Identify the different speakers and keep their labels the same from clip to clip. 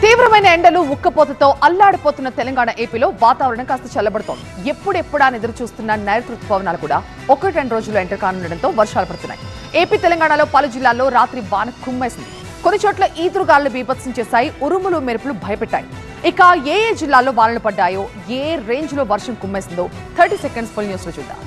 Speaker 1: తీవ్రమైన ఎండలు ఉక్కపోతతో అల్లాడిపోతున్న తెలంగాణ ఏపీలో వాతావరణం కాస్త చల్లబడుతోంది. ఎప్పుడెప్పుడా ఎదురు చూస్తున్న నైరుతి రుతుపవనాలు కూడా 1-2 రోజుల్లో ఎంటర్ కానుండడంతో వర్షాలు పడుతున్నాయి. ఏపీ తెలంగాణలో పలు జిల్లాల్లో రాత్రి వాన కుమ్మేసింది. కొన్ని చోట్ల ఈదురుగాలు బీభత్సం చేశాయి. ఉరుములు మెరుపులు భయపెట్టాయి. ఇక ఏ జిల్లాల్లో వానలు పడ్డాయో, ఏ రేంజ్ లో వర్షం కుమ్మేసిందో 30 సెకండ్స్ ఫుల్ న్యూస్ లో చూద్దాం.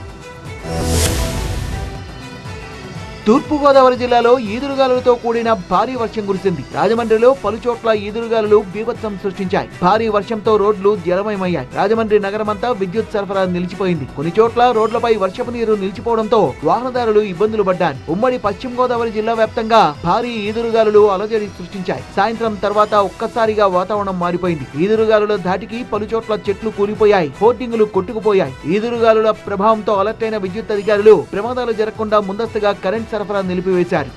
Speaker 2: తూర్పుగోదావరి జిల్లాలో ఈదురుగాలులతో కూడిన భారీ వర్షం కురిసింది. రాజమండ్రిలో పలుచోట్ల ఈదురుగాలులు బీభత్సం సృష్టించాయి. భారీ వర్షంతో రోడ్లు జలమయమయ్యాయి. రాజమండ్రి నగరమంతా విద్యుత్ సరఫరా నిలిచిపోయింది. కొన్ని చోట్ల రోడ్లపై వర్షపు నీరు నిలిచిపోవడంతో వాహనదారులు ఇబ్బందులు పడ్డారు. ఉమ్మడి పశ్చిమ గోదావరి జిల్లా వ్యాప్తంగా భారీ ఈదురుగాలులు అలజడి సృష్టించాయి. సాయంత్రం తర్వాత ఒక్కసారిగా వాతావరణం మారిపోయింది. ఈదురుగాలుల ధాటికి పలుచోట్ల చెట్లు కూలిపోయాయి. హోర్డింగులు కొట్టుకుపోయాయి. ఈదురుగాలుల ప్రభావంతో అలర్ట్ అయిన విద్యుత్ అధికారులు ప్రమాదాలు జరగకుండా ముందస్తుగా కరెంట్ సరఫరా నిలిపివేశారు.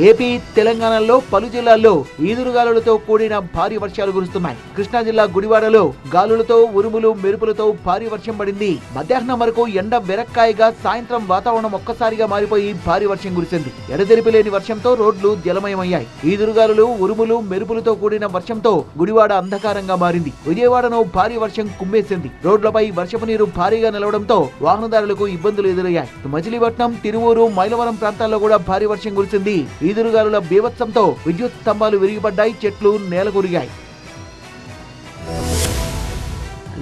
Speaker 2: ఏపీ తెలంగాణలో పలు జిల్లాల్లో ఈదురుగాలులతో కూడిన భారీ వర్షాలు కురుస్తున్నాయి. కృష్ణా జిల్లా గుడివాడలో గాలులతో ఉరుములు మెరుపులతో భారీ వర్షం పడింది. మధ్యాహ్నం వరకు ఎండ వెరక్కాయగా సాయంత్రం వాతావరణం ఒక్కసారిగా మారిపోయి భారీ వర్షం కురిసింది. ఎడతెరిపి లేని వర్షంతో రోడ్లు జలమయమయ్యాయి. ఈదురుగాలులు ఉరుములు మెరుపులతో కూడిన వర్షంతో గుడివాడ అంధకారంగా మారింది. విజయవాడను భారీ వర్షం కుమ్మేసింది. రోడ్లపై వర్షపు నీరు భారీగా నిలవడంతో వాహనదారులకు ఇబ్బందులు ఎదురయ్యాయి. మచిలీపట్నం, తిరువూరు, మైలవరం ప్రాంతాల్లో కూడా భారీ వర్షం కురిసింది. ఈదురుగాలుల బీభత్సంతో విద్యుత్ స్తంభాలు విరిగిపడ్డాయి. చెట్లు నేలకొరిగాయి.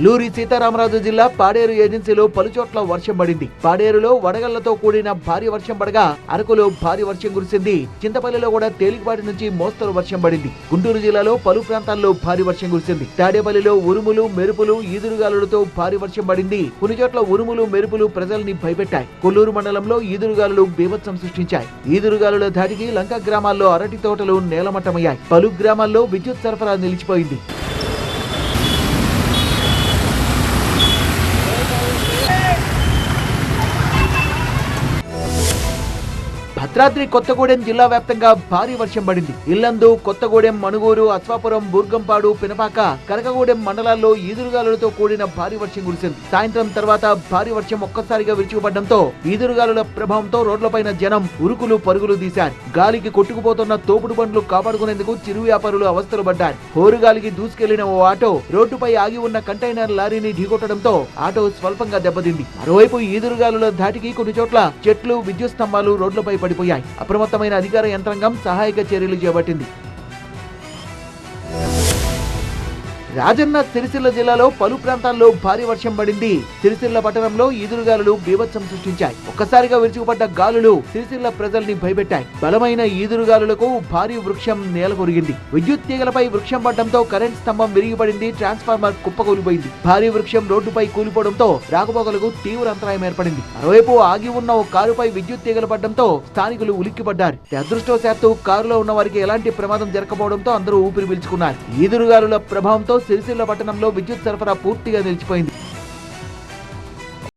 Speaker 2: లూరి సీతారామరాజు జిల్లా పాడేరు ఏజెన్సీలో పలుచోట్ల వర్షం పడింది. పాడేరులో వడగళ్లతో కూడిన భారీ వర్షం పడగా అరకులో భారీ వర్షం కురిసింది. చింతపల్లిలో కూడా తేలికపాటి నుంచి మోస్తరు వర్షం పడింది. గుంటూరు జిల్లాలో పలు ప్రాంతాల్లో భారీ వర్షం కురిసింది. తాడేపల్లిలో ఉరుములు మెరుపులు ఈదురుగాలులతో భారీ వర్షం పడింది. కొన్ని చోట్ల ఉరుములు మెరుపులు ప్రజల్ని భయపెట్టాయి. కొల్లూరు మండలంలో ఈదురుగాలులు బీభత్సం సృష్టించాయి. ఈదురుగాలుల ధాటికి లంక గ్రామాల్లో అరటి తోటలు నేలమట్టమయ్యాయి. పలు గ్రామాల్లో విద్యుత్ సరఫరా నిలిచిపోయింది. భద్రాద్రి కొత్తగూడెం జిల్లా వ్యాప్తంగా భారీ వర్షం పడింది. ఇల్లందు, కొత్తగూడెం, మణుగూరు, అశ్వాపురం, బూర్గంపాడు, పినపాక, కనకగూడెం మండలాల్లో ఈదురుగాలులతో కూడిన భారీ వర్షం కురిసింది. సాయంత్రం తర్వాత భారీ వర్షం ఒక్కసారిగా విరుచుకుపడడంతో ఈదురుగాలుల ప్రభావంతో రోడ్లపైన జనం ఉరుకులు పరుగులు తీశారు. గాలికి కొట్టుకుపోతున్న తోపుడు బండ్లు కాపాడుకునేందుకు చిరు వ్యాపారులు అవస్థలు పడ్డారు. హోరుగాలికి దూసుకెళ్లిన ఓ ఆటో రోడ్డుపై ఆగి ఉన్న కంటైనర్ లారీని ఢీకొట్టడంతో ఆటో స్వల్పంగా దెబ్బతింది. మరోవైపు ఈదురుగాలుల ధాటికి కొన్ని చోట్ల చెట్లు, విద్యుత్ స్తంభాలు రోడ్లపై పడిపోయాయి. అప్రమత్తమైన అధికార యంత్రాంగం సహాయక చర్యలు చేపట్టింది. రాజన్న సిరిసిల్ల జిల్లాలో పలు ప్రాంతాల్లో భారీ వర్షం పడింది. సిరిసిల్ల పట్టణంలో ఈదురుగాలులు బీభత్సం సృష్టించాయి. ఒక్కసారిగా విరుచుకుపడ్డ గాలులు సిరిసిల్ల ప్రజల్ని భయపెట్టాయి. బలమైన ఈదురుగాలులకు భారీ వృక్షం నేలకొరిగింది. విద్యుత్ తీగలపై వృక్షం పడడంతో కరెంట్ స్తంభం విరిగిపడింది. ట్రాన్స్ఫార్మర్ కుప్పకూలిపోయింది. భారీ వృక్షం రోడ్డుపై కూలిపోవడంతో రాకపోకలకు తీవ్ర అంతరాయం ఏర్పడింది. మరోవైపు ఆగి ఉన్న ఓ కారుపై విద్యుత్ తీగలు పడడంతో స్థానికులు ఉలిక్కిపడ్డారు. అదృష్టవశాత్తు కారులో ఉన్న వారికి ఎలాంటి ప్రమాదం జరగకపోవడంతో అందరూ ఊపిరి పీల్చుకున్నారు. ఈదురుగాలుల ప్రభావంతో సిరిసిల్ల పట్టణంలో విద్యుత్ సరఫరా పూర్తిగా నిలిచిపోయింది.